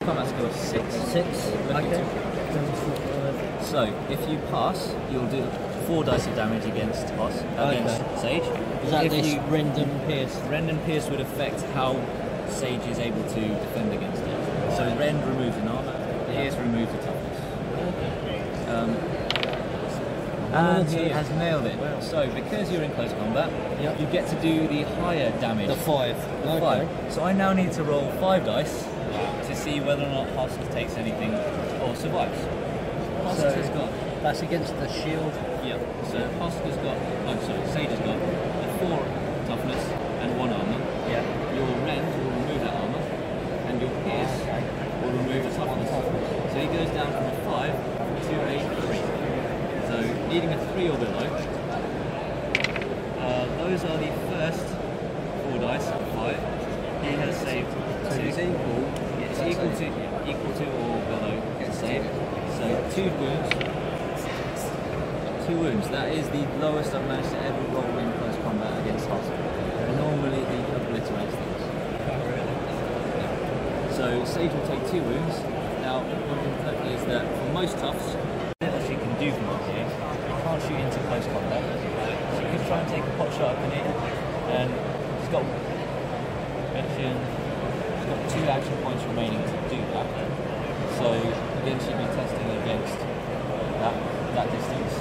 Combat skill of 6. 6. Okay. So, if you pass, you'll do 4 dice of damage against Sage. Is that this rend and pierce? Rend and pierce would affect how Sage is able to defend against it. So Rend removes an armor, Pierce removes the toughness. And he has nailed it. So because you're in close combat, you get to do the higher damage. The 5. The 5. So I now need to roll 5 dice to see whether or not Husk takes anything or survives. Husk has got... That's against the shield? Yeah. So Husk has got... Oh, sorry, Sage has got a 4 toughness and 1 armor. Yeah. Your Rend will remove that armor, and your Pierce will remove the toughness. So he goes down from a 5 to a 3. So needing a 3 or below. Those are the first 4 dice of 5. He has saved 2. It's equal. It's equal to or below to save. So 2 wounds. 2 wounds. That is the lowest I've managed to ever roll in close combat against Husk. Normally he obliterates things. So Sage will take 2 wounds. Now what we can note is that for most toughs, what she can do from up here, you can't shoot into close combat. So you can try and take a pot shot up in here, and she's got 2 action points remaining to do that. So again, she'd be testing against that distance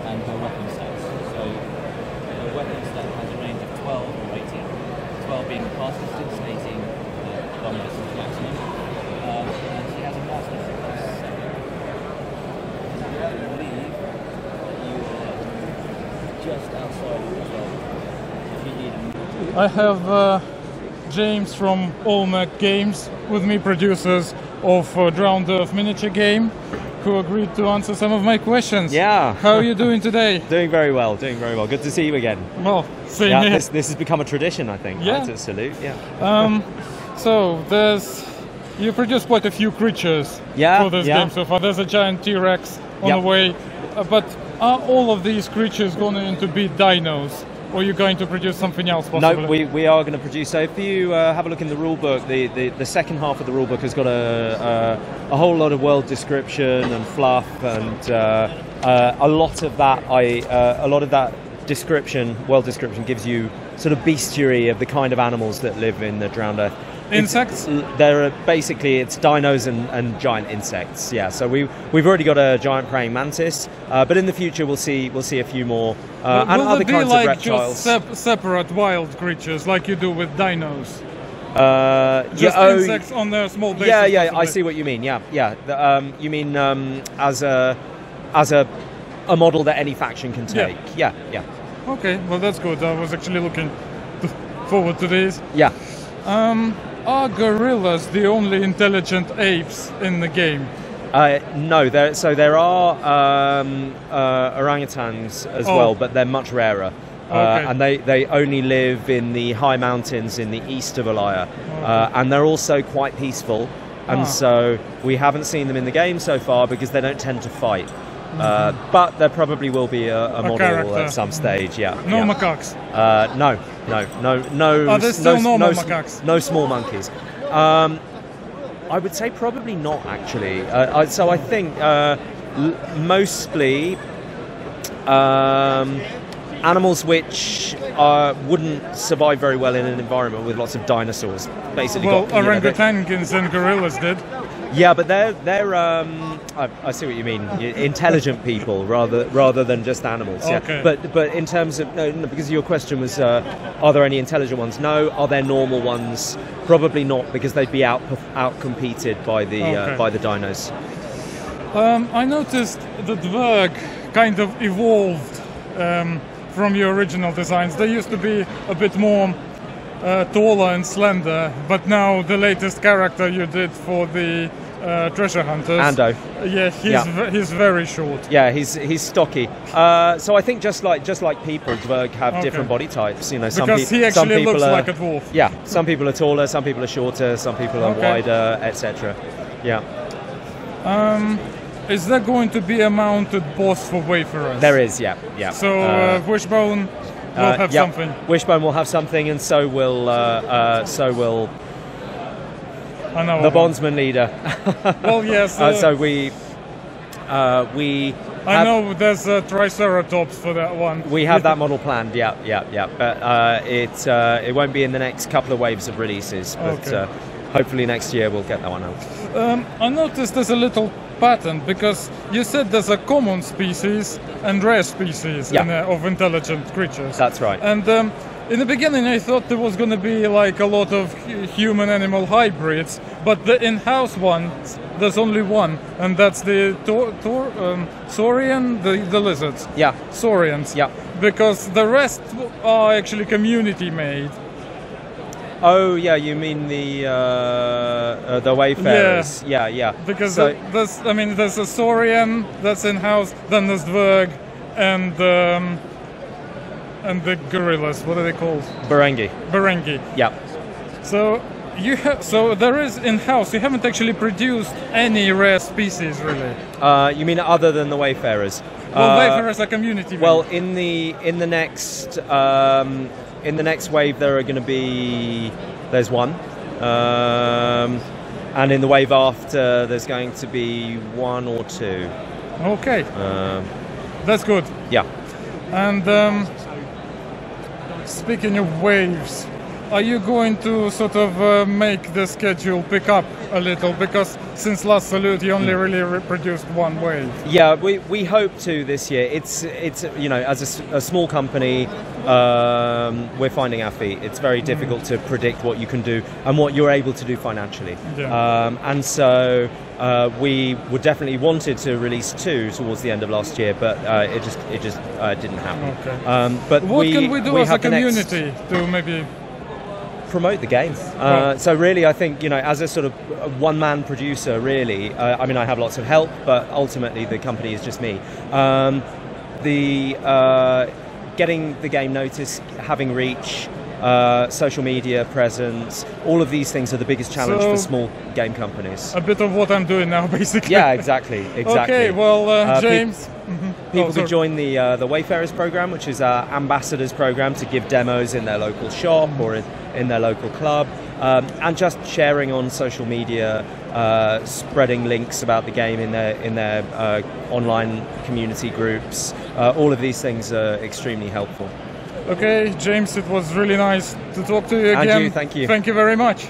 and her weapon stats. So her weapon stat has a range of 12 or 18. 12 being the pass distance, 18 the long distance maximum. And she has a master of 7. I believe you are just outside of the 12. If you need a... I have James from Olmec Games with me, producers of Drowned Earth miniature game, who agreed to answer some of my questions. Yeah. How are you doing today? Doing very well, doing very well. Good to see you again. Well, same here. This has become a tradition, I think. Yeah. Right, to salute. Yeah. So you produced quite a few creatures for this game so far. There's a giant T-Rex on the way, but are all of these creatures going to be dinos? Or are you going to produce something else possibly? No, we are going to produce. So if you have a look in the rule book, the second half of the rule book has got a whole lot of world description and fluff, and a lot of that world description gives you sort of bestiary of the kind of animals that live in the Drowned Earth. Insects? It's dinos and giant insects. Yeah. So we've already got a giant praying mantis, but in the future we'll see a few more and other kinds of reptiles. Just separate wild creatures like you do with dinos? Insects on their small bases. Yeah. I see what you mean. Yeah. You mean as a model that any faction can take. Yeah. Okay. Well, that's good. I was actually looking forward to these. Yeah. Are gorillas the only intelligent apes in the game? No, there are orangutans as well, but they're much rarer. And they only live in the high mountains in the east of Alaya. And they're also quite peaceful. And so we haven't seen them in the game so far because they don't tend to fight. But there probably will be a model character at some stage. No macaques? No. Are there still normal macaques? No small monkeys. I would say probably not, actually. So I think mostly animals which wouldn't survive very well in an environment with lots of dinosaurs. Basically, orangutans and gorillas did. Yeah, but they're I see what you mean. Intelligent people rather than just animals. Yeah. Okay. But in terms of no, because your question was, are there any intelligent ones? No. Are there normal ones? Probably not, because they'd be out competed by the dinos. I noticed the Dverg kind of evolved from your original designs. They used to be a bit more taller and slender, but now the latest character you did for the treasure hunters, Ando. He's very short. Yeah, he's stocky. So I think just like people, Dverg have different body types. He actually looks like a dwarf. Yeah, some people are taller, some people are shorter, some people are wider, etc. Yeah. Is there going to be a mounted boss for Wayfarers? There is, yeah. So Wishbone will have something. Wishbone will have something, and so will Another the one. bondsman leader. Well, yes. So we I have- know there's a Triceratops for that one. We have that model planned, yeah. But it won't be in the next couple of waves of releases. But Okay. hopefully next year we'll get that one out. I noticed there's a little pattern because you said there's a common species and rare species Yeah. of intelligent creatures. That's right. And in the beginning, I thought there was going to be like a lot of human-animal hybrids, but the in-house ones, there's only one, and that's the saurian, the lizards. Yeah. Saurians. Yeah. Because the rest are actually community-made. Oh yeah, you mean the wayfarers? Yeah. Because So- there's a saurian that's in-house, then there's dwerg, and the gorillas. What are they called? Barangi. Barangi. Yeah. So so there is in-house. You haven't actually produced any rare species, really. You mean other than the wayfarers? Well, wayfarers are community. Well, in the next wave there are going to be there's one, and in the wave after there's going to be one or two. Okay, that's good. Yeah. And speaking of waves, are you going to sort of make the schedule pick up a little? Because since last Salute, you only really produced one wave. Yeah, we hope to this year. It's as a small company, we're finding our feet. It's very difficult to predict what you can do and what you're able to do financially. Yeah. And so we would definitely wanted to release two towards the end of last year, but it just didn't happen. Okay. But What can we do as a have the next- community to maybe? promote the game. Right. So really, I think as a sort of one-man producer, really, I have lots of help, but ultimately the company is just me. Getting the game noticed, having reach, social media presence, all of these things are the biggest challenge So- for small game companies. A bit of what I'm doing now, basically. Yeah, exactly. Okay, well, peop- James. People sorry. could join the Wayfarers program, which is our ambassadors program, to give demos in their local shop or in their local club, and just sharing on social media, spreading links about the game in their online community groups. All of these things are extremely helpful. Okay, James, it was really nice to talk to you again. And you, thank you. Thank you very much.